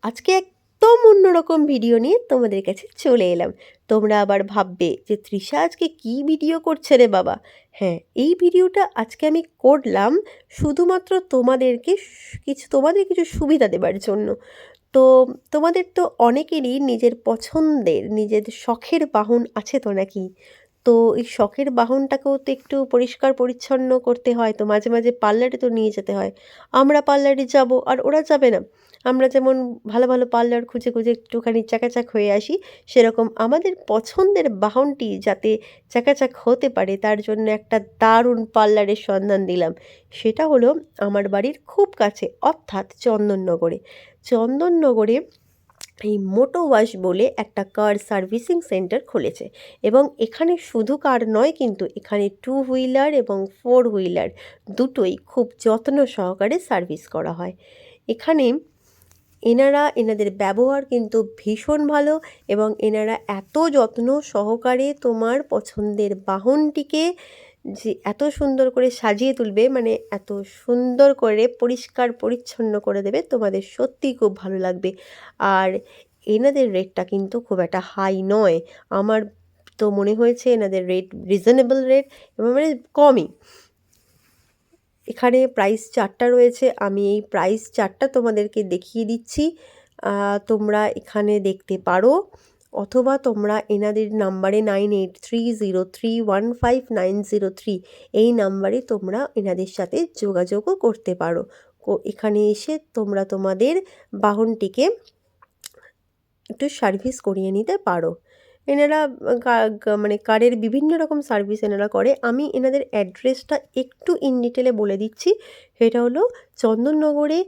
আজকে একদম অন্যরকম ভিডিও নিয়ে তোমাদের কাছে চলে এলাম। তোমরা আবার ভাববে যে তৃষা আজকে কি ভিডিও করছে রে বাবা। হ্যাঁ, এই ভিডিওটা আজকে আমি করলাম শুধুমাত্র তোমাদের কিছু সুবিধা দেবার জন্য। তো তোমাদের তো অনেকেরই নিজের পছন্দের নিজের শখের বাহন আছে তো নাকি? তো এই শখের বাহনটাকেও তো একটু পরিষ্কার পরিচ্ছন্ন করতে হয়, তো মাঝে মাঝে পার্লারে তো নিয়ে যেতে হয়। আমরা পার্লারে যাব আর ওরা যাবে না। আমরা যেমন ভালো ভালো পার্লার খুঁজে খুঁজে একটুখানি চাকাচাক হয়ে আসি, সেরকম আমাদের পছন্দের বাহনটি যাতে চাকাচাক হতে পারে তার জন্য একটা দারুণ পার্লারের সন্ধান দিলাম। সেটা হলো আমার বাড়ির খুব কাছে, অর্থাৎ চন্দননগরে। চন্দননগরে এই মোটো ওয়াশ বলে একটা কার সার্ভিসিং সেন্টার খুলেছে, এবং এখানে শুধু কার নয়, কিন্তু এখানে 2 হুইলার এবং 4 হুইলার দুটোই খুব যত্ন সহকারে সার্ভিস করা হয়। এখানে এনাদের ব্যবহার কিন্তু ভীষণ ভালো, এবং এনারা এত যত্ন সহকারে তোমার পছন্দের বাহনটিকে যে এত সুন্দর করে সাজিয়ে তুলবে, মানে এত সুন্দর করে পরিষ্কার পরিচ্ছন্ন করে দেবে, তোমাদের সত্যিই খুব ভালো লাগবে। আর এনাদের রেটটা কিন্তু খুব একটা হাই নয়। আমার তো মনে হয়েছে এনাদের রেট রিজনেবল রেট, এবং মানে কমই। এখানে প্রাইস চার্টটা রয়েছে, আমি এই প্রাইস চার্টটা তোমাদেরকে দেখিয়ে দিচ্ছি। তোমরা এখানে দেখতে পারো, অথবা তোমরা এনাদের নাম্বারে 9830315903 এই নাম্বারে তোমরা এনাদের সাথে যোগাযোগও করতে পারো। এখানে এসে তোমরা তোমাদের বাহনটিকে একটু সার্ভিস করিয়ে নিতে পারো। এনারা মানে কারের বিভিন্ন রকম সার্ভিস এনারা করে। আমি এনাদের অ্যাড্রেসটা একটু ইন ডিটেলে বলে দিচ্ছি। সেটা হলো চন্দননগরে,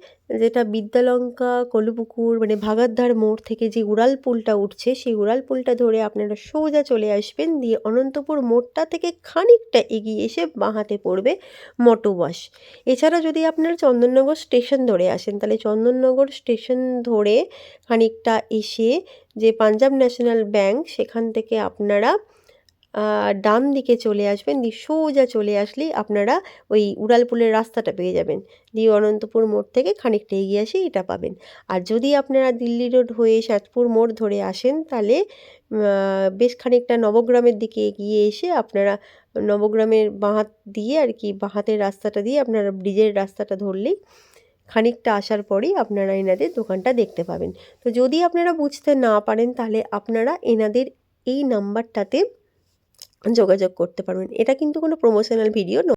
যেটা বিদ্যালঙ্কা কলুপুকুর মানে ভাগাদ্ধার মোড় থেকে যে উড়ালপুলটা উঠছে, সেই উড়ালপুলটা ধরে আপনারা সোজা চলে আসবেন, দিয়ে অনন্তপুর মোড়টা থেকে খানিকটা এগিয়ে এসে বাঁ হাতে পড়বে মোটো ওয়াশ। এছাড়া যদি আপনারা চন্দননগর স্টেশন ধরে আসেন, তাহলে চন্দননগর স্টেশন ধরে খানিকটা এসে যে পাঞ্জাব ন্যাশনাল ব্যাংক, সেখান থেকে আপনারা ডান দিকে চলে আসবেন, দিয়ে সোজা চলে আসলেই আপনারা ওই উড়ালপুলের রাস্তাটা পেয়ে যাবেন। দিয়ে অনন্তপুর মোড় থেকে খানিকটা এগিয়ে আসে এটা পাবেন। আর যদি আপনারা দিল্লি রোড হয়ে সাতপুর মোড় ধরে আসেন, তাহলে বেশ খানিকটা নবগ্রামের দিকে এগিয়ে এসে আপনারা নবগ্রামের বাঁ হাত দিয়ে আর কি, বাঁ হাতের রাস্তাটা দিয়ে আপনারা ব্রিজের রাস্তাটা ধরলেই খানিকটা আসার পরেই আপনারা এনাদের দোকানটা দেখতে পাবেন। তো যদি আপনারা বুঝতে না পারেন, তাহলে আপনারা এনাদের এই নাম্বারটাতে যোগাযোগ করতে পারবেন। এটা কিন্তু কোনো প্রমোশনাল ভিডিও নয়।